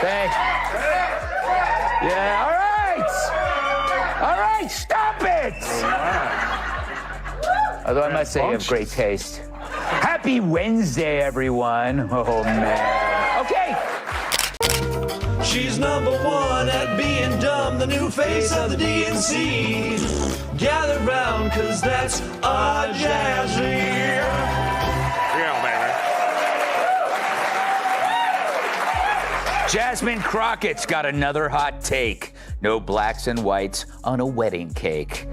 Thank. Yeah, all right. All right, stop it. Although I must say you have great taste. Happy Wednesday, everyone. Oh, man. Okay. She's number one at being dumb, the new face of the DNC. Gather round, cause that's our Jazzy. Yeah, baby. Jasmine Crockett's got another hot take. No blacks and whites on a wedding cake.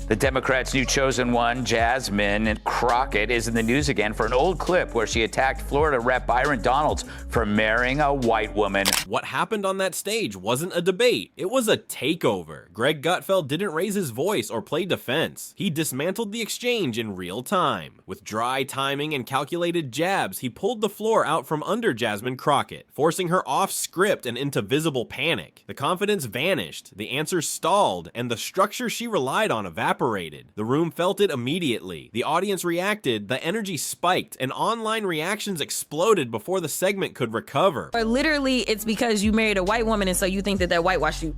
The Democrats' new chosen one, Jasmine Crockett, is in the news again for an old clip where she attacked Florida Rep. Byron Donalds for marrying a white woman. What happened on that stage wasn't a debate, it was a takeover. Greg Gutfeld didn't raise his voice or play defense. He dismantled the exchange in real time. With dry timing and calculated jabs, he pulled the floor out from under Jasmine Crockett, forcing her off script and into visible panic. The confidence vanished, the answers stalled, and the structure she relied on evaporated. The room felt it immediately. The audience reacted, the energy spiked, and online reactions exploded before the segment could recover. Or literally, it's because you married a white woman and so you think that that whitewashed you.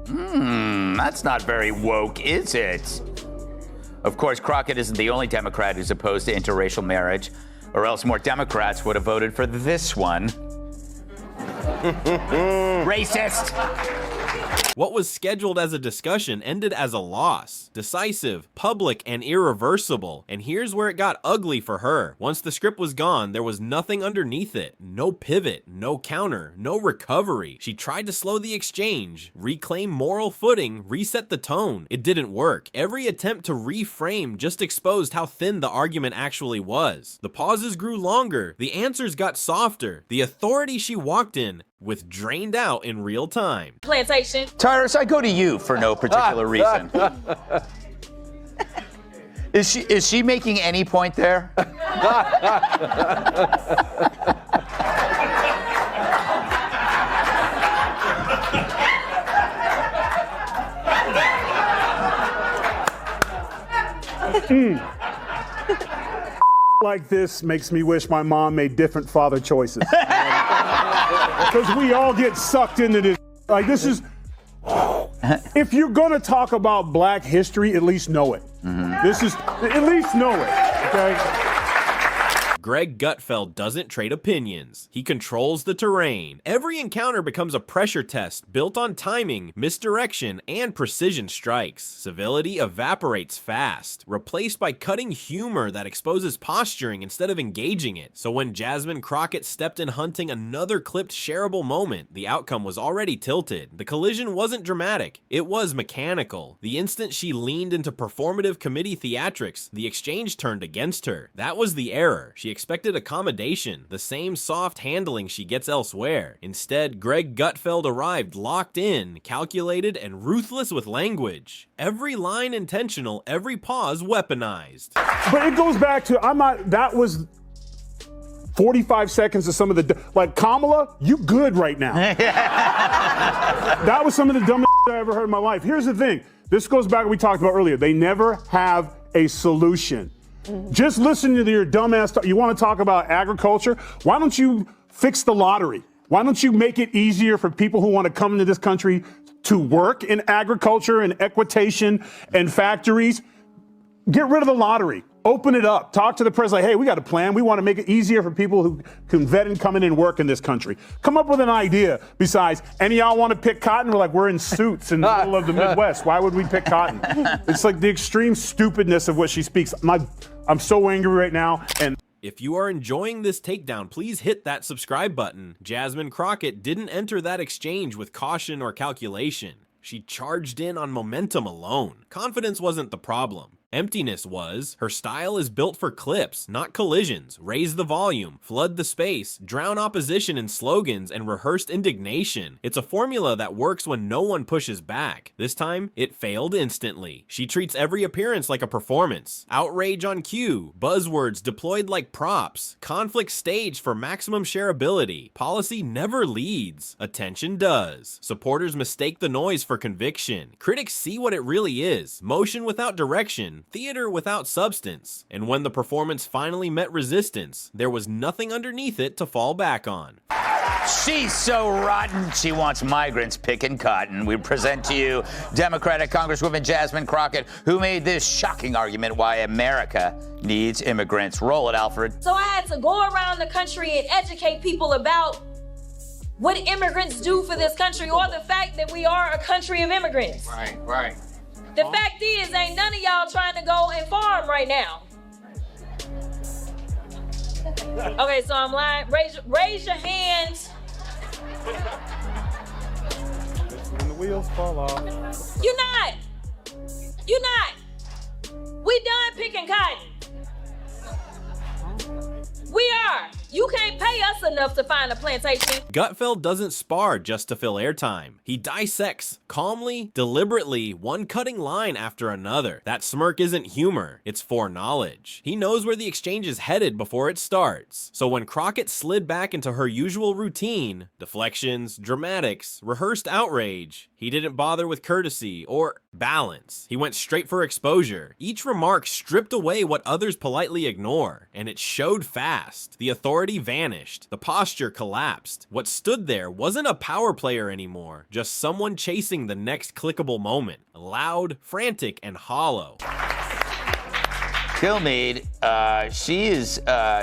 That's not very woke, is it? Of course, Crockett isn't the only Democrat who's opposed to interracial marriage, or else more Democrats would have voted for this one. Racist! What was scheduled as a discussion ended as a loss. Decisive, public, and irreversible. And here's where it got ugly for her. Once the script was gone, there was nothing underneath it. No pivot, no counter, no recovery. She tried to slow the exchange, reclaim moral footing, reset the tone. It didn't work. Every attempt to reframe just exposed how thin the argument actually was. The pauses grew longer, the answers got softer, the authority she walked in with drained out in real time. Plantation. Tyrus, I go to you for no particular reason. Is she making any point there? Like this makes me wish my mom made different father choices. Because we all get sucked into this. Like, this is, if you're gonna talk about black history, at least know it. This is, at least know it, okay? Greg Gutfeld doesn't trade opinions. He controls the terrain. Every encounter becomes a pressure test built on timing, misdirection, and precision strikes. Civility evaporates fast, replaced by cutting humor that exposes posturing instead of engaging it. So when Jasmine Crockett stepped in hunting another clipped shareable moment, the outcome was already tilted. The collision wasn't dramatic, it was mechanical. The instant she leaned into performative committee theatrics, the exchange turned against her. That was the error. She expected accommodation, the same soft handling she gets elsewhere. Instead, Greg Gutfeld arrived locked in, calculated, and ruthless with language. Every line intentional, every pause weaponized. But it goes back to, that was 45 seconds of some of the, like, Kamala, you good right now. That was some of the dumbest I ever heard in my life. Here's the thing. This goes back to what we talked about earlier. They never have a solution. Just listen to your dumbass talk. You want to talk about agriculture? Why don't you fix the lottery? Why don't you make it easier for people who want to come into this country to work in agriculture and equitation and factories? Get rid of the lottery. Open it up. Talk to the president. Like, hey, we got a plan. We want to make it easier for people who can vet and come in and work in this country. Come up with an idea besides, any of y'all want to pick cotton? We're like, we're in suits in the middle of the Midwest. Why would we pick cotton? It's like the extreme stupidness of what she speaks. I'm so angry right now. And if you are enjoying this takedown, please hit that subscribe button. Jasmine Crockett didn't enter that exchange with caution or calculation. She charged in on momentum alone. Confidence wasn't the problem. Emptiness was. Her style is built for clips, not collisions. Raise the volume, flood the space, drown opposition in slogans, and rehearsed indignation. It's a formula that works when no one pushes back. This time, it failed instantly. She treats every appearance like a performance. Outrage on cue, buzzwords deployed like props, conflict staged for maximum shareability. Policy never leads. Attention does. Supporters mistake the noise for conviction. Critics see what it really is. Motion without direction. Theater without substance. And when the performance finally met resistance, there was nothing underneath it to fall back on. She's so rotten, she wants migrants picking cotton. We present to you Democratic Congresswoman Jasmine Crockett, who made this shocking argument why America needs immigrants. Roll it, Alfred. So I had to go around the country and educate people about what immigrants do for this country, or the fact that we are a country of immigrants. Right. The fact is, ain't none of y'all trying to go and farm right now. Okay, so I'm lying. Raise your hands. When the wheels fall off. You're not. We done picking cotton. We are. You can't pay us enough to find a plantation. Gutfeld doesn't spar just to fill airtime. He dissects, calmly, deliberately, one cutting line after another. That smirk isn't humor, it's foreknowledge. He knows where the exchange is headed before it starts. So when Crockett slid back into her usual routine, deflections, dramatics, rehearsed outrage, he didn't bother with courtesy or balance. He went straight for exposure. Each remark stripped away what others politely ignore, and it showed fast. The authority vanished. The posture collapsed. What stood there wasn't a power player anymore, just someone chasing the next clickable moment. Loud, frantic, and hollow. Kilmeade,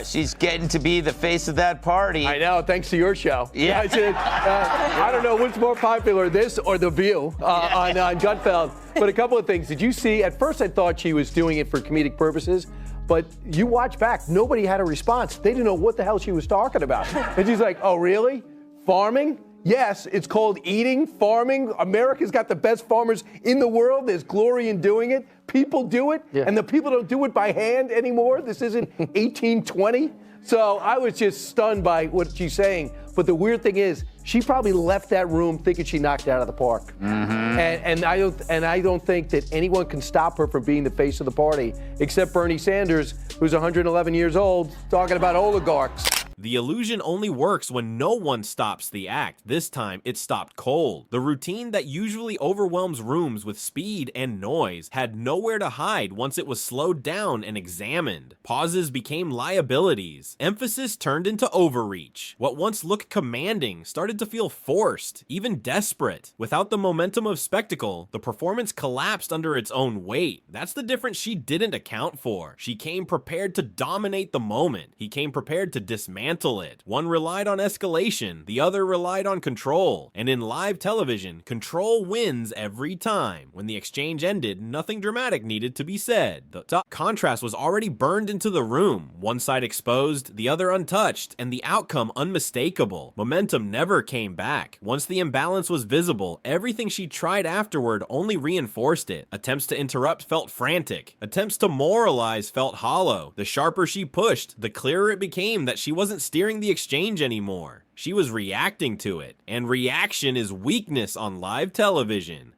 she's getting to be the face of that party. I know, thanks to your show. Yeah. I don't know what's more popular, this or The View on Gutfeld. But a couple of things. Did you see, at first I thought she was doing it for comedic purposes, but you watch back, nobody had a response. They didn't know what the hell she was talking about. And she's like, oh, really? Farming? Yes, it's called eating, farming. America's got the best farmers in the world. There's glory in doing it. People do it, and the people don't do it by hand anymore. This isn't 1820. So I was just stunned by what she's saying. But the weird thing is, she probably left that room thinking she knocked it out of the park. And I don't think that anyone can stop her from being the face of the party, except Bernie Sanders, who's 111 years old, talking about oligarchs. The illusion only works when no one stops the act. This time, it stopped cold. The routine that usually overwhelms rooms with speed and noise had nowhere to hide once it was slowed down and examined. Pauses became liabilities. Emphasis turned into overreach. What once looked commanding started to feel forced, even desperate. Without the momentum of spectacle, the performance collapsed under its own weight. That's the difference she didn't account for. She came prepared to dominate the moment. He came prepared to dismantle it. One relied on escalation, the other relied on control. And in live television, control wins every time. When the exchange ended, nothing dramatic needed to be said. The contrast was already burned into the room. One side exposed, the other untouched, and the outcome unmistakable. Momentum never came back. Once the imbalance was visible, everything she tried afterward only reinforced it. Attempts to interrupt felt frantic. Attempts to moralize felt hollow. The sharper she pushed, the clearer it became that she wasn't steering the exchange anymore. She was reacting to it, and reaction is weakness on live television.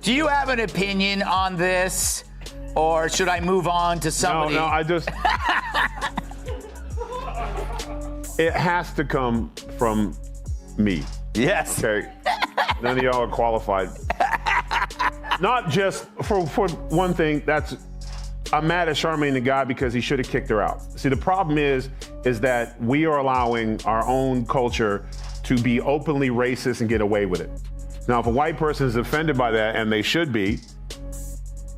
Do you have an opinion on this, or should I move on to somebody? No, I just. It has to come from me. Yes. Okay. None of y'all are qualified. Not just for one thing. I'm mad at Charmaine the guy because he should have kicked her out. See, the problem is that we are allowing our own culture to be openly racist and get away with it. Now, if a white person is offended by that, and they should be,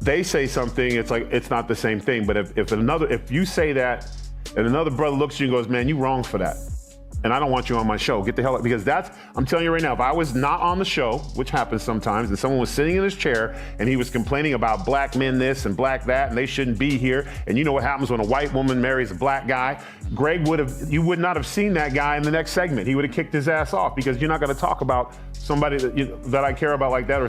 they say something, it's like, it's not the same thing. But if you say that, and another brother looks at you and goes, man, you wrong for that. And I don't want you on my show. Get the hell out. Because I'm telling you right now, if I was not on the show, which happens sometimes, and someone was sitting in his chair and he was complaining about black men this and black that, and they shouldn't be here, and you know what happens when a white woman marries a black guy, you would not have seen that guy in the next segment. He would have kicked his ass off, because you're not going to talk about somebody that I care about like that, or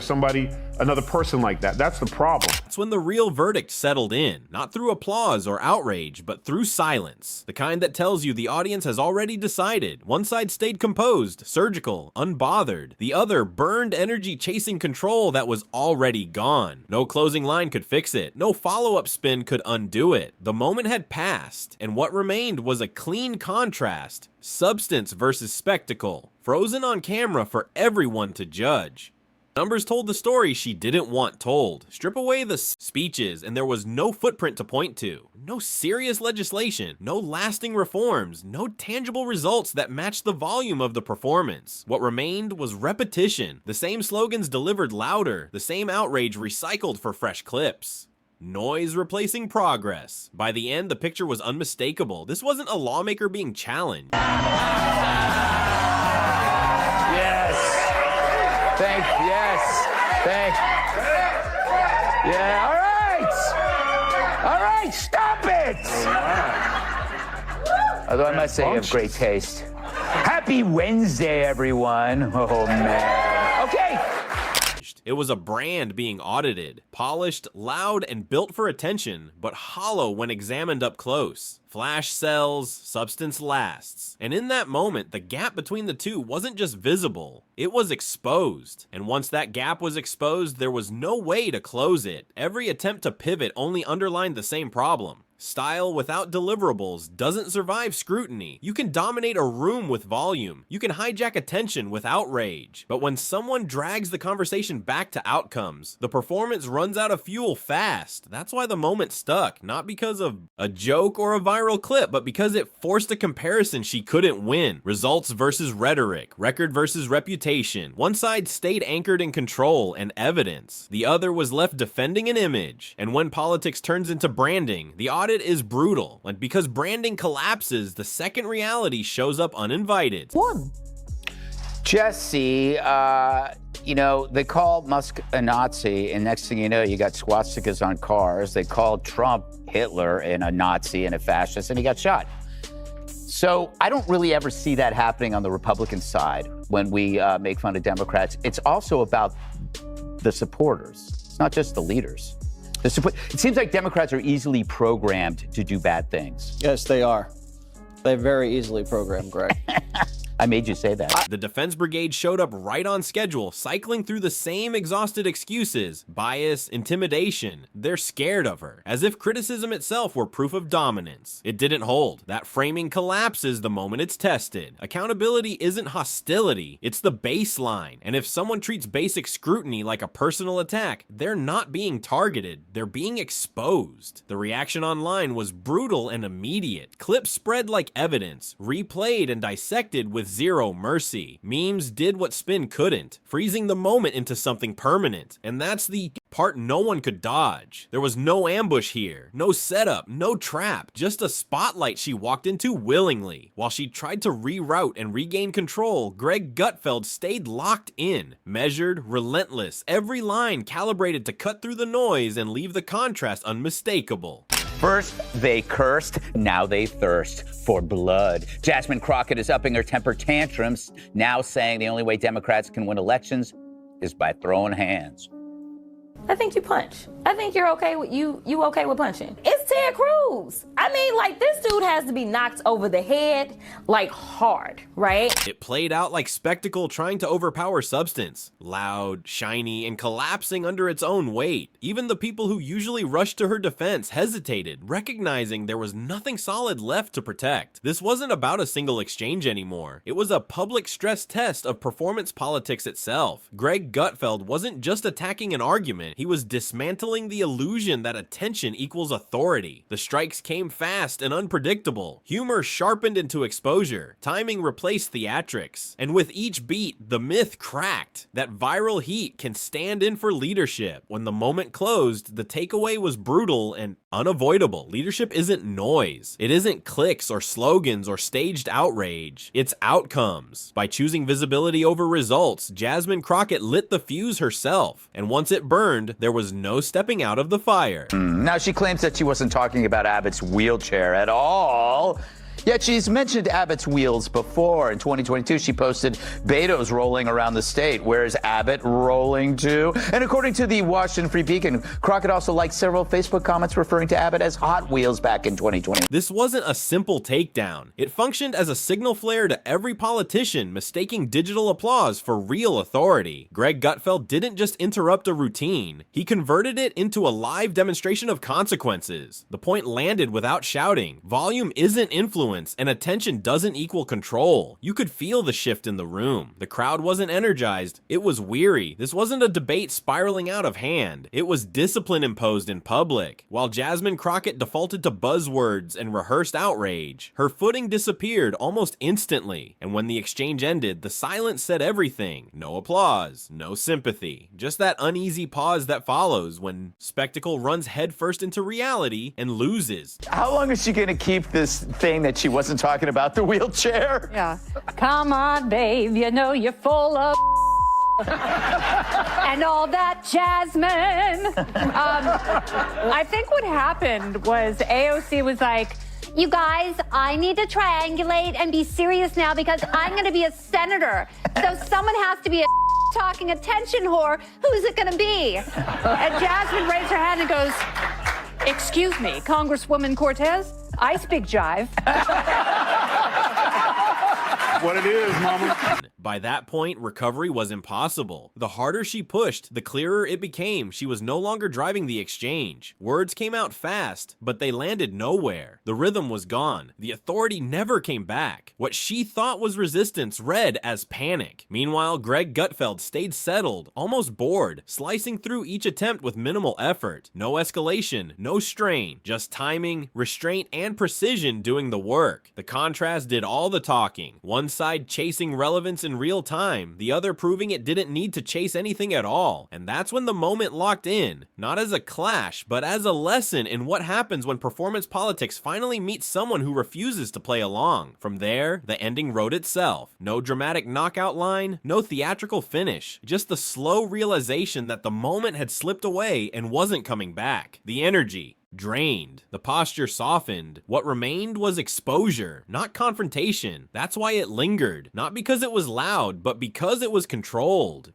another person like that. That's the problem. That's when the real verdict settled in, not through applause or outrage, but through silence. The kind that tells you the audience has already decided. One side stayed composed, surgical, unbothered. The other burned energy chasing control that was already gone. No closing line could fix it. No follow-up spin could undo it. The moment had passed, and what remained was a clean contrast. Substance versus spectacle, frozen on camera for everyone to judge. Numbers told the story she didn't want told. Strip away the speeches and there was no footprint to point to. No serious legislation, no lasting reforms, no tangible results that matched the volume of the performance. What remained was repetition, the same slogans delivered louder, the same outrage recycled for fresh clips. Noise replacing progress. By the end, the picture was unmistakable. This wasn't a lawmaker being challenged. Yeah, all right, stop it! Although I must say you have great taste. Happy Wednesday, everyone. Oh, man. Okay. It was a brand being audited, polished, loud, and built for attention, but hollow when examined up close. Flash sells, substance lasts. And in that moment, the gap between the two wasn't just visible, it was exposed. And once that gap was exposed, there was no way to close it. Every attempt to pivot only underlined the same problem. Style without deliverables doesn't survive scrutiny. You can dominate a room with volume. You can hijack attention with outrage. But when someone drags the conversation back to outcomes, the performance runs out of fuel fast. That's why the moment stuck, not because of a joke or a viral clip, but because it forced a comparison she couldn't win. Results versus rhetoric, record versus reputation. One side stayed anchored in control and evidence. The other was left defending an image. And when politics turns into branding, the audit is brutal, and because branding collapses, the second reality shows up uninvited. Jesse, you know, they called Musk a Nazi, and next thing you know, you got swastikas on cars. They called Trump Hitler and a Nazi and a fascist, and he got shot. So I don't really ever see that happening on the Republican side when we make fun of Democrats. It's also about the supporters. It's not just the leaders. It seems like Democrats are easily programmed to do bad things. Yes, they are. They're very easily programmed, Greg. I made you say that. The defense brigade showed up right on schedule, cycling through the same exhausted excuses, bias, intimidation. They're scared of her, as if criticism itself were proof of dominance. It didn't hold. That framing collapses the moment it's tested. Accountability isn't hostility, it's the baseline. And if someone treats basic scrutiny like a personal attack, they're not being targeted, they're being exposed. The reaction online was brutal and immediate. Clips spread like evidence, replayed and dissected with zero mercy. Memes did what spin couldn't, freezing the moment into something permanent. And that's the part no one could dodge. There was no ambush here, no setup, no trap, just a spotlight she walked into willingly. While she tried to reroute and regain control, Greg Gutfeld stayed locked in, measured, relentless, every line calibrated to cut through the noise and leave the contrast unmistakable. First, they cursed, now they thirst for blood. Jasmine Crockett is upping her temper tantrums, now saying the only way Democrats can win elections is by throwing hands. I think you punch. I think you're okay with you okay with punching. It's Ted Cruz. I mean, like, this dude has to be knocked over the head, like, hard, right? It played out like spectacle trying to overpower substance. Loud, shiny, and collapsing under its own weight. Even the people who usually rushed to her defense hesitated, recognizing there was nothing solid left to protect. This wasn't about a single exchange anymore. It was a public stress test of performance politics itself. Greg Gutfeld wasn't just attacking an argument, he was dismantling the illusion that attention equals authority. The strikes came fast and unpredictable. Humor sharpened into exposure. Timing replaced theatrics. And with each beat, the myth cracked. That viral heat can stand in for leadership. When the moment closed, the takeaway was brutal and unavoidable. Leadership isn't noise. It isn't clicks or slogans or staged outrage. It's outcomes. By choosing visibility over results, Jasmine Crockett lit the fuse herself. And once it burned, there was no stepping out of the fire. Now, she claims that she wasn't talking about Abbott's wheelchair at all. Yet she's mentioned Abbott's wheels before. In 2022, she posted Beto's rolling around the state. Where's Abbott rolling to? And according to the Washington Free Beacon, Crockett also liked several Facebook comments referring to Abbott as Hot Wheels back in 2020. This wasn't a simple takedown. It functioned as a signal flare to every politician mistaking digital applause for real authority. Greg Gutfeld didn't just interrupt a routine. He converted it into a live demonstration of consequences. The point landed without shouting. Volume isn't influence. influence, and attention doesn't equal control. You could feel the shift in the room. The crowd wasn't energized, it was weary. This wasn't a debate spiraling out of hand. It was discipline imposed in public. While Jasmine Crockett defaulted to buzzwords and rehearsed outrage, her footing disappeared almost instantly. And when the exchange ended, the silence said everything. No applause, no sympathy, just that uneasy pause that follows when spectacle runs headfirst into reality and loses. How long is she going to keep this thing that she wasn't talking about, the wheelchair? Yeah. Come on, babe, you know you're full of and all that, Jasmine. I think what happened was AOC was like, you guys, I need to triangulate and be serious now because I'm going to be a senator. So someone has to be a talking attention whore. Who's it going to be? And Jasmine raised her hand and goes, excuse me, Congresswoman Cortez, I speak jive. What it is, mama. By that point, recovery was impossible. The harder she pushed, the clearer it became she was no longer driving the exchange. Words came out fast, but they landed nowhere. The rhythm was gone. The authority never came back. What she thought was resistance read as panic. Meanwhile, Greg Gutfeld stayed settled, almost bored, slicing through each attempt with minimal effort. No escalation, no strain, just timing, restraint, and precision doing the work. The contrast did all the talking. One side chasing relevance in real time, the other proving it didn't need to chase anything at all. And that's when the moment locked in, not as a clash, but as a lesson in what happens when performance politics finally meets someone who refuses to play along. From there, the ending wrote itself. No dramatic knockout line, no theatrical finish, just the slow realization that the moment had slipped away and wasn't coming back. The energy drained. The posture softened. What remained was exposure, not confrontation. That's why it lingered. Not because it was loud, but because it was controlled.